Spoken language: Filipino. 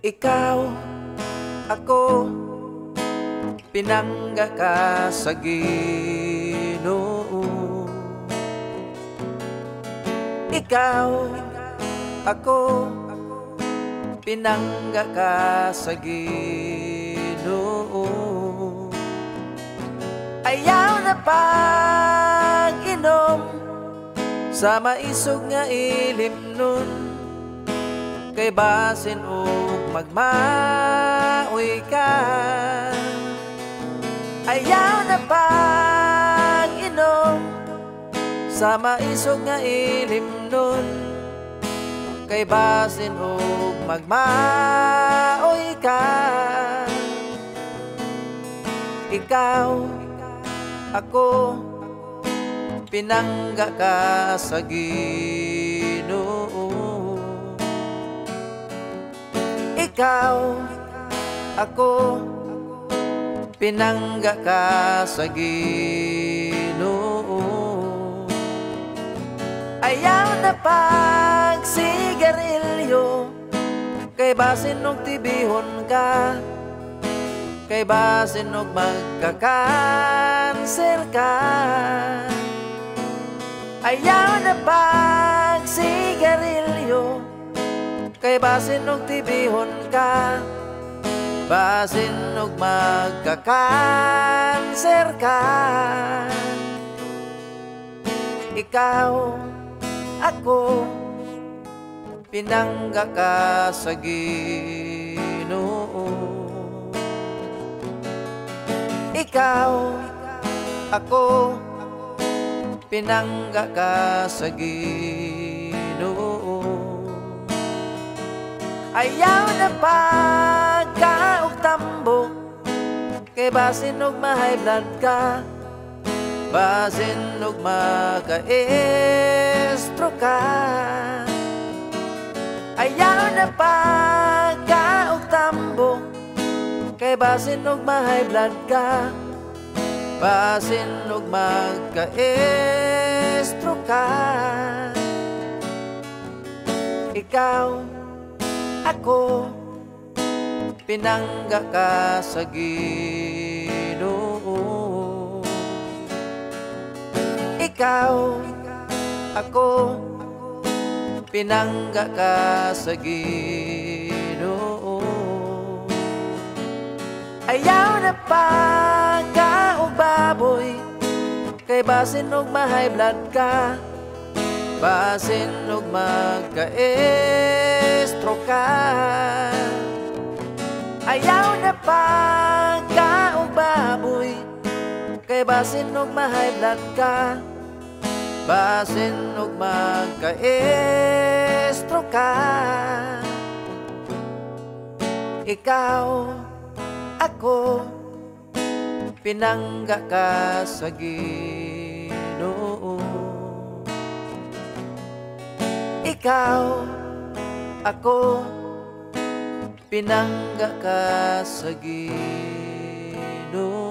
Ikaw, ako, pinangga ka sa Ginoo. Ikaw, ako, pinangga ka sa Ginoo. Ayaw na pag-inom sa maisog nga ilim nun, kay basin og magmaoy ka. Ayaw na pag-inom sa maisog nga ilim nun, kay basin og magmaoy ka. Ikaw, ako, pinangga ka sa Ginoo. Ikaw, ako, pinangga ka sa Ginoo. Ayaw na pagsigarilyo, kay basin og tibihon ka, kay basin og magkakanser ka. Ayaw na pagsigarilyo, kay basin og tibihon ka, basin og magkakanser ka. Ikaw, ako, pinangga ka sa Ginoo. Ikaw, ako, pinangga ka sa Ginoo. Ayaw na pagkaog tambok, kay basin og ma-high blood ka, basin og maka-estro ka. Ayaw na pagkaog tambok, kay basin og ma-high blood ka, basin og magka-estro ka. Ikaw, ako, pinangga ka sa Ginoo. Ikaw, ako, pinangga ka sa Ginoo. Ayaw na pagkaog baboy, kay basin og ma-high blood ka, basin og magka-estro ka. Ayaw na pagkaog baboy, kay basin og ma-high blood ka, basin og magka-estro ka. Ikaw, ako, pinangga ka sa Ginoo. Ikaw, ako, pinangga ka sa Ginoo.